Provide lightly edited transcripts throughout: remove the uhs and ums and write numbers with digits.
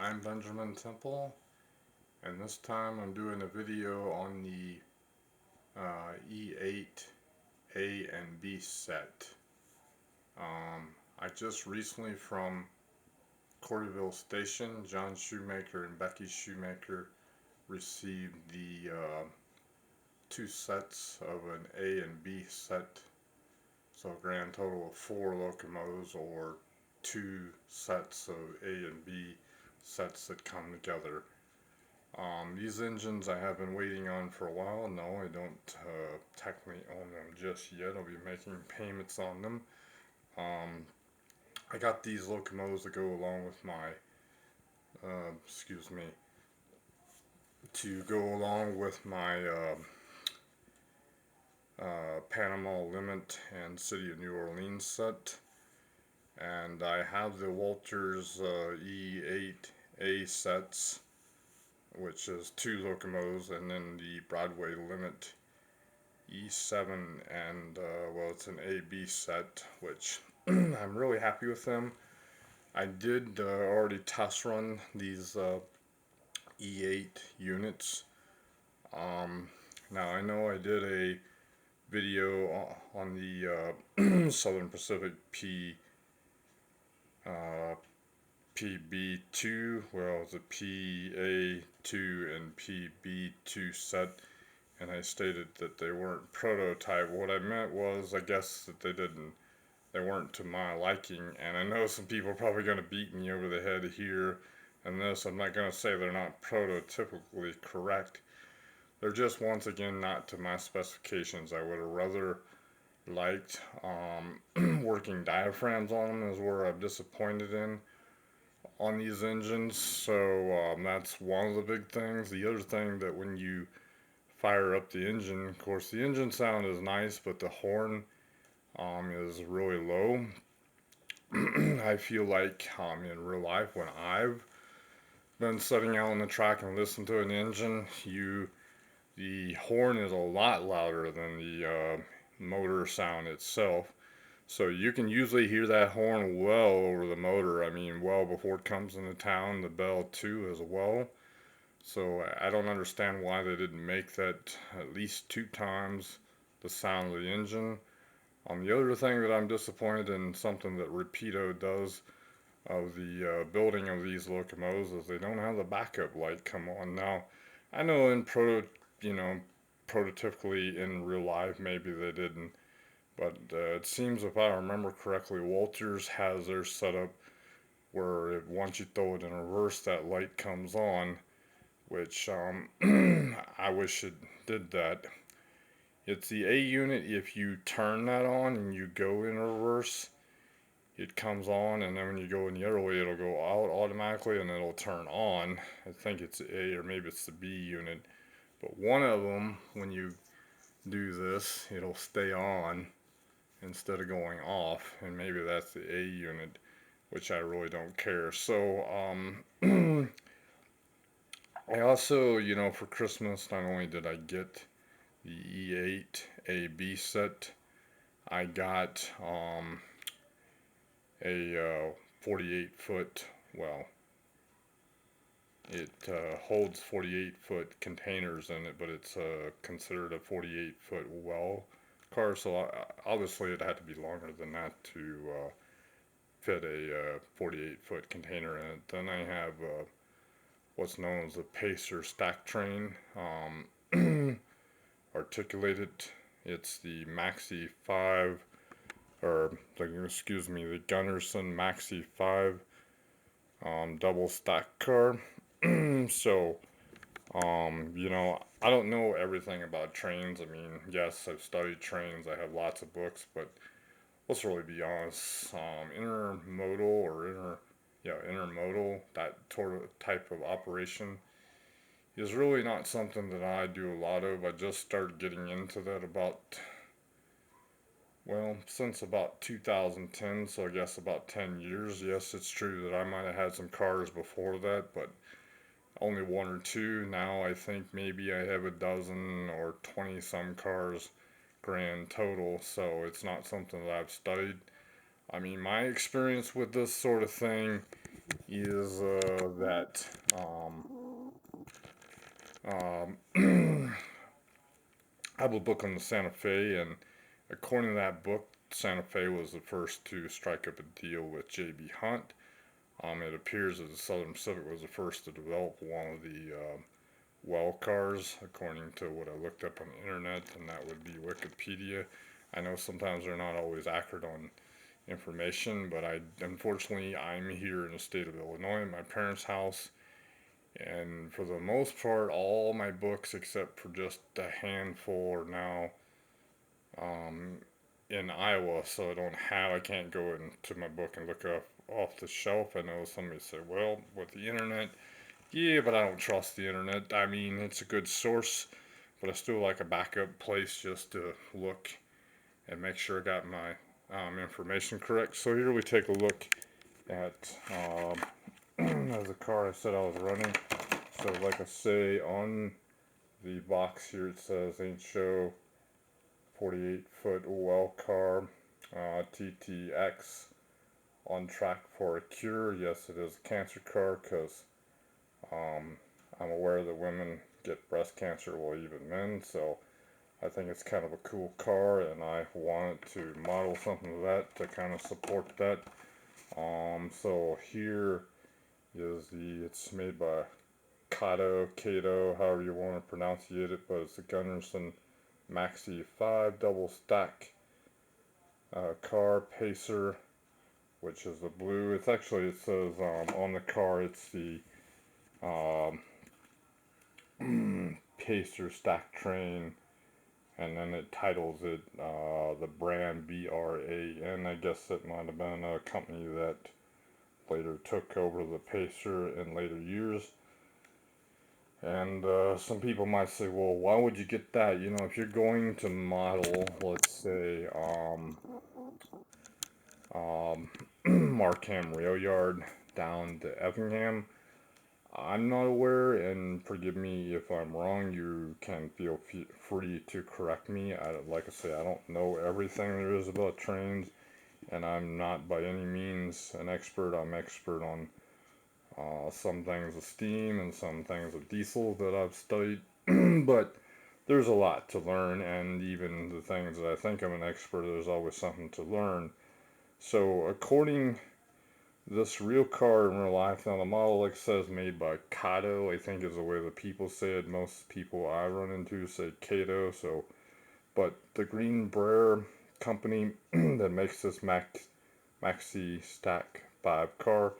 I'm Benjamin Temple, and this time I'm doing a video on the E8 A&B set. I just recently from Cordyville Station, John Shoemaker and Becky Shoemaker received the two sets of an A and B set, so a grand total of 4 locomotives or two sets of A and B sets that come together. These engines I have been waiting on for a while. No, I don't technically own them just yet. I'll be making payments on them. Um, I got these locomotives to go along with my, excuse me, to go along with my Panama Limit and City of New Orleans set. And I have the Walters E8A sets, which is two locomotives, and then the Broadway Limit E7 and well, it's an A-B set, which I'm really happy with them. I did already test run these E8 units. Now I know I did a video on the Southern Pacific PB2, well, it's a PA2 and PB2 set, and I stated that they weren't prototype. What I meant was, I guess that they weren't to my liking, and I know some people are probably going to beat me over the head here and this. I'm not going to say they're not prototypically correct. They're just, once again, not to my specifications. I would have rather liked working diaphragms on them, is where I'm disappointed in on these engines. So that's one of the big things. The other thing, that when you fire up the engine, of course the engine sound is nice, but the horn is really low. I feel like in real life, when I've been sitting out on the track and listening to an engine, the horn is a lot louder than the motor sound itself. So you can usually hear that horn well over the motor. I mean, well before it comes into town, the bell too as well. So I don't understand why they didn't make that at least 2 times the sound of the engine. The other thing that I'm disappointed in, something that Rapido does of the building of these locomotives, is they don't have the backup light come on. Now, I know prototypically in real life, maybe they didn't, but it seems, if I remember correctly, Walters has their setup where once you throw it in reverse, that light comes on, which I wish it did that. It's the A unit. If you turn that on and you go in reverse, it comes on, and then when you go in the other way, it'll go out automatically and it'll turn on. I think it's A, or maybe it's the B unit. But one of them, when you do this, it'll stay on instead of going off, and maybe that's the A unit, which I really don't care. So I also, for Christmas, not only did I get the E8 A-B set, I got a 48 foot, well, it holds 48-foot containers in it, but it's considered a 48-foot well car, so obviously it had to be longer than that to fit a 48-foot container in it. Then I have what's known as the Pacer stack train, articulated. It's the Maxi 5, or excuse me, the Gunnarsson Maxi 5 double stack car. So I don't know everything about trains. I mean, yes, I've studied trains, I have lots of books, but let's really be honest. Intermodal, that type of operation is really not something that I do a lot of. I just started getting into that since about 2010, so I guess about 10 years. Yes, it's true that I might have had some cars before that, but only one or two. Now I think maybe I have a dozen or 20 some cars grand total, so it's not something that I've studied. I mean, my experience with this sort of thing is that um, I have a book on the Santa Fe, and according to that book, Santa Fe was the first to strike up a deal with J.B. Hunt. It appears that the Southern Pacific was the first to develop one of the well cars, according to what I looked up on the internet, and that would be Wikipedia. I know sometimes they're not always accurate on information, but unfortunately I'm here in the state of Illinois at my parents' house, and for the most part, all my books except for just a handful are now um, in Iowa, so I can't go into my book and look up off the shelf. I know somebody said, well, with the internet, yeah, but I don't trust the internet. I mean, it's a good source, but I still like a backup place just to look and make sure I got my information correct. So here we take a look at the car I said I was running. So like I say on the box here, it says Ain't Show 48-foot well car TTX on track for a cure. Yes, it is a cancer car because um, I'm aware that women get breast cancer, well, even men. So I think it's kind of a cool car, and I wanted to model something of that to kind of support that. So here is it's made by Kato, however you want to pronounce it, but it's a Gunderson Maxi 5 double stack car pacer, which is the blue. It's actually, it says on the car, it's the um, pacer stack train, and then it titles it the brand BRAN. I guess it might have been a company that later took over the pacer in later years. And some people might say, well, why would you get that? You know, if you're going to model, let's say, Markham Rail Yard down to Effingham, I'm not aware, and forgive me if I'm wrong, you can feel free to correct me. Like I say, I don't know everything there is about trains, and I'm not by any means an expert. I'm expert on some things with steam and some things with diesel that I've studied, but there's a lot to learn, and even the things that I think I'm an expert, there's always something to learn. So, according this real car in real life, now the model, like it says, made by Kato, I think is the way the people say it. Most people I run into say Kato, so, but the Green Brier company that makes this Maxi Stack 5 car,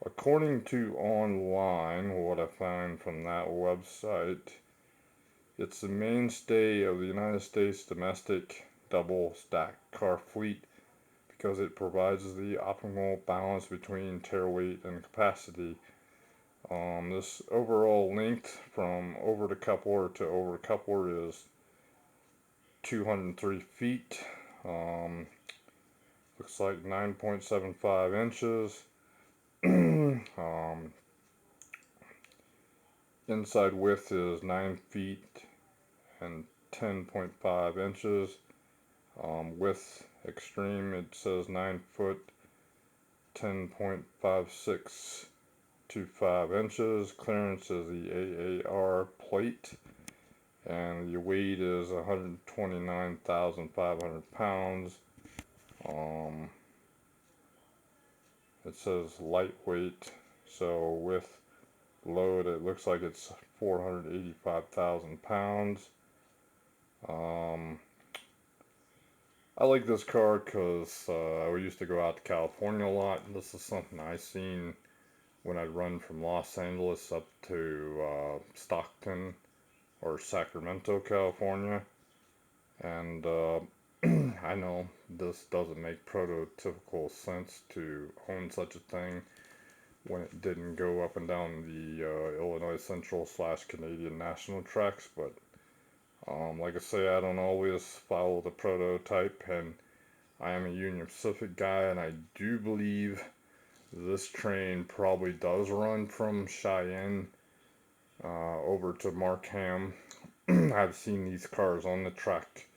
according to online, what I find from that website, it's the mainstay of the United States domestic double stack car fleet because it provides the optimal balance between tare weight and capacity. This overall length from over the coupler to over the coupler is 203 feet. Looks like 9.75 inches. Inside width is 9 feet and 10.5 inches. Width extreme, it says 9 foot 10.5625 inches. Clearance is the AAR plate, and the weight is 129,500 pounds. It says lightweight, so with load it looks like it's 485,000 pounds. I like this car because we used to go out to California a lot, and this is something I seen when I'd run from Los Angeles up to Stockton or Sacramento, California. And I know this doesn't make prototypical sense to own such a thing when it didn't go up and down the Illinois Central / Canadian National tracks, but like I say, I don't always follow the prototype, and I am a Union Pacific guy, and I do believe this train probably does run from Cheyenne over to Markham. I've seen these cars on the track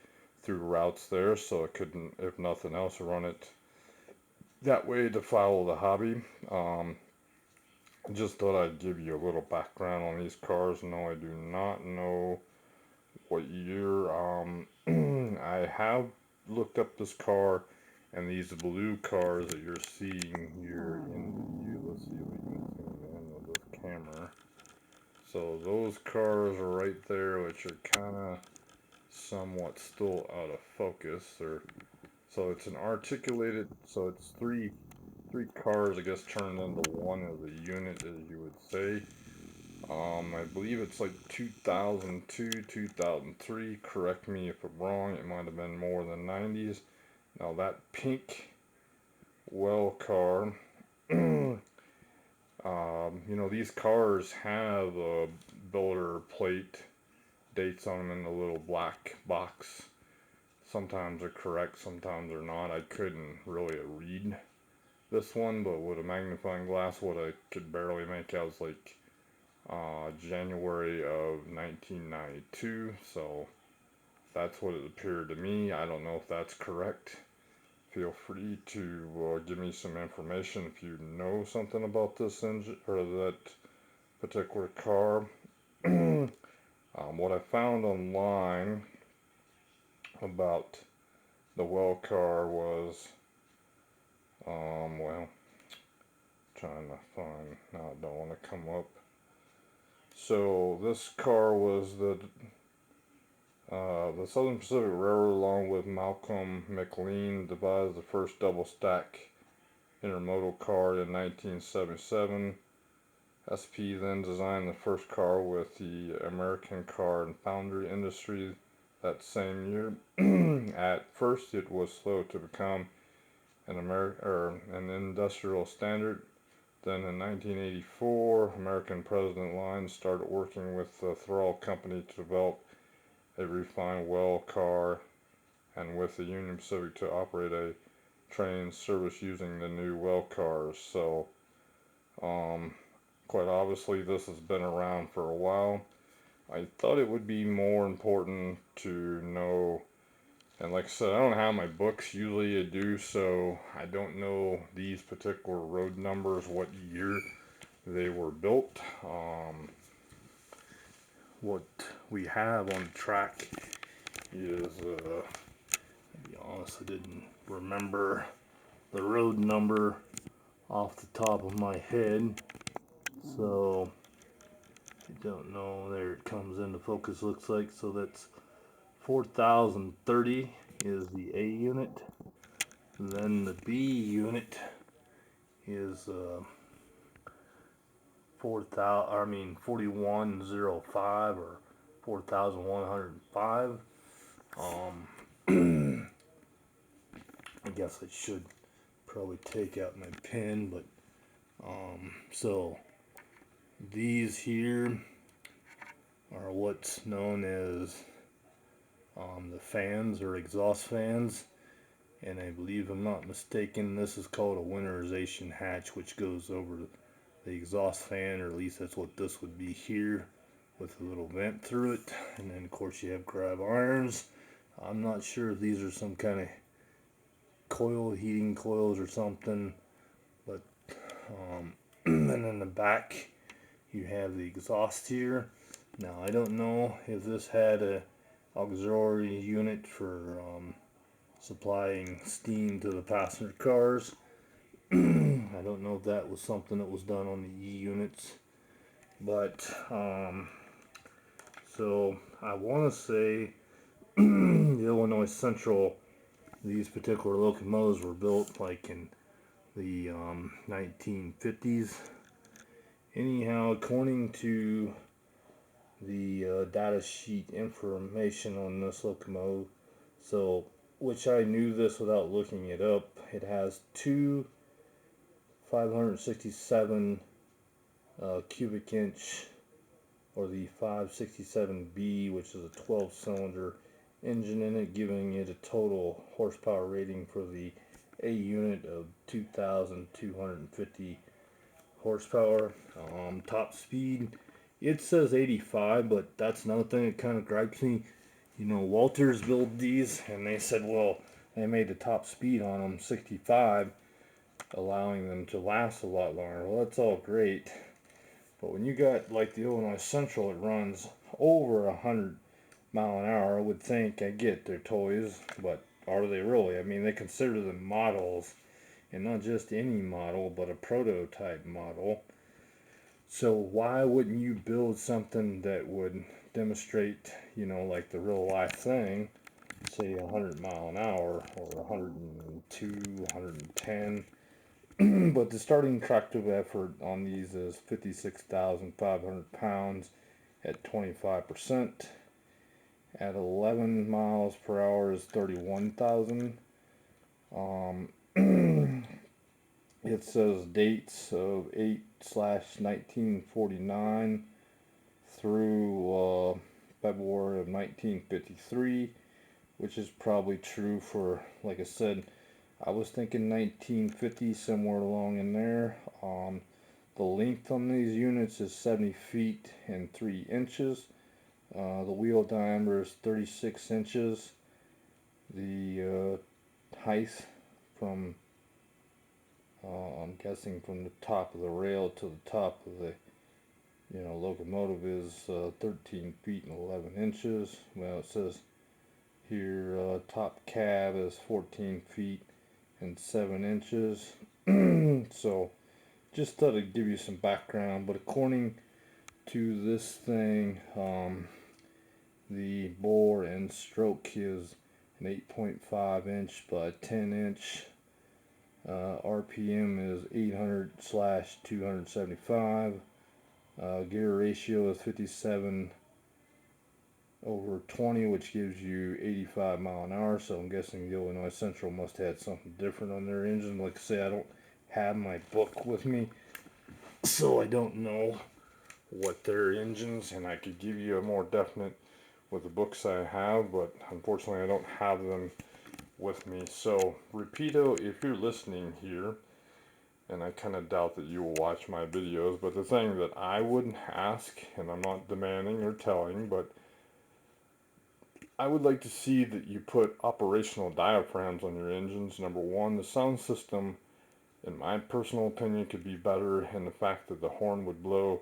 through routes there, so I couldn't, if nothing else, run it that way to follow the hobby. Just thought I'd give you a little background on these cars. No, I do not know what year. I have looked up this car, and these blue cars that you're seeing here in view. Let's see if we can zoom in with this camera. So those cars are right there, which are kind of somewhat still out of focus. Or so it's an articulated. So it's three cars, I guess, turned into one as a unit, as you would say. I believe it's like 2002, 2003. Correct me if I'm wrong. It might have been more than 90s. Now that pink well car, these cars have a builder plate dates on them in the little black box. Sometimes they're correct, sometimes they're not. I couldn't really read this one, but with a magnifying glass, what I could barely make out was like January of 1992. So that's what it appeared to me. I don't know if that's correct. Feel free to give me some information if you know something about this engine or that particular car. What I found online about the well car was, well, trying to find, now I don't want to come up. So this car was the Southern Pacific Railroad, along with Malcolm McLean, devised the first double stack intermodal car in 1977. SP then designed the first car with the American Car and Foundry Industry that same year. At first, it was slow to become an industrial standard. Then in 1984, American President Lines started working with the Thrall Company to develop a refined well car, and with the Union Pacific to operate a train service using the new well cars. So, quite obviously, this has been around for a while. I thought it would be more important to know, and like I said, I don't have my books. Usually I do, so I don't know these particular road numbers, what year they were built. What we have on the track is, to be honest, I didn't remember the road number off the top of my head, so I don't know. There it comes into focus, looks like. So that's 4030 is the A unit. And then the B unit is 4105 or 4105. I guess I should probably take out my pen, but so these here are what's known as the fans or exhaust fans, and I believe, I'm not mistaken, this is called a winterization hatch, which goes over the exhaust fan, or at least that's what this would be here, with a little vent through it. And then of course you have grab irons. I'm not sure if these are some kind of coil, heating coils or something, but and in the back you have the exhaust here. Now I don't know if this had a auxiliary unit for supplying steam to the passenger cars. I don't know if that was something that was done on the E units, but so I want to say the Illinois Central, these particular locomotives were built like in the 1950s. Anyhow, according to the data sheet information on this locomotive, so, which I knew this without looking it up, it has two 567 cubic inch, or the 567B, which is a 12-cylinder engine in it, giving it a total horsepower rating for the A unit of 2,250 horsepower. Top speed, it says 85, but that's another thing that kind of gripes me. Walters built these, and they said, well, they made the top speed on them 65, allowing them to last a lot longer. Well, that's all great, But when you got like the Illinois Central, it runs over 100 mile an hour. I would think, I get they're toys, but are they really? I mean, they consider them models, and not just any model, but a prototype model. So why wouldn't you build something that would demonstrate, like the real life thing, say 100 mile an hour or 102, 110? But the starting tractive effort on these is 56,500 pounds at 25%. At 11 miles per hour is 31,000. Um, it says dates of 8/1949 through February of 1953, which is probably true for, like I said, I was thinking 1950, somewhere along in there. The length on these units is 70 feet and 3 inches. The wheel diameter is 36 inches. The height from, I'm guessing from the top of the rail to the top of the locomotive is 13 feet and 11 inches. Well, it says here top cab is 14 feet and 7 inches. So just thought I'd give you some background, but according to this thing, the bore and stroke is an 8.5 inch by 10 inch. RPM is 800/275. Gear ratio is 57/20, which gives you 85 mile an hour. So I'm guessing the Illinois Central must have had something different on their engine. Like I say, I don't have my book with me, so I don't know what their engines, and I could give you a more definite with the books I have, but unfortunately I don't have them with me. So Rapido, if you're listening here, and I kind of doubt that you will watch my videos, but the thing that I would ask, and I'm not demanding or telling, but I would like to see that you put operational diaphragms on your engines. Number one, the sound system, in my personal opinion, could be better, and the fact that the horn would blow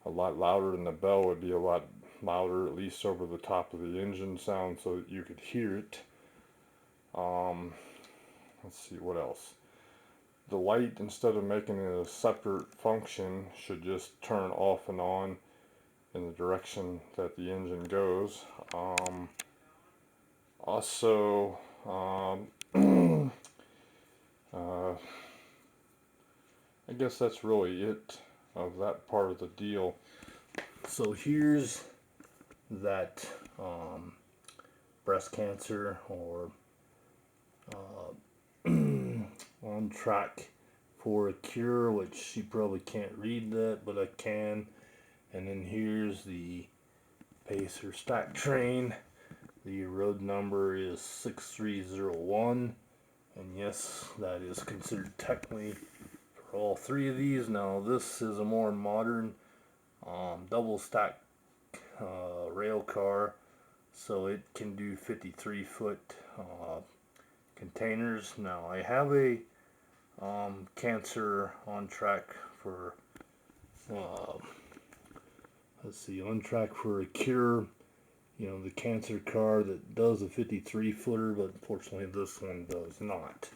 a lot louder and the bell would be a lot louder, at least over the top of the engine sound, so that you could hear it. Let's see, what else? The light, instead of making it a separate function, should just turn off and on in the direction that the engine goes. Also, I guess that's really it of that part of the deal. So here's that breast cancer or on track for a cure, which you probably can't read that, but I can. And then here's the Pacer stack train. The road number is 6301, and yes, that is considered technically for all three of these. Now this is a more modern double stack rail car, so it can do 53-foot containers. Now I have a cancer on track for on track for a cure, the cancer car that does a 53-footer, but unfortunately this one does not.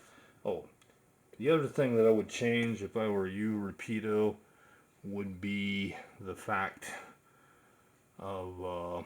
Oh, the other thing that I would change if I were you, Rapido, would be the fact of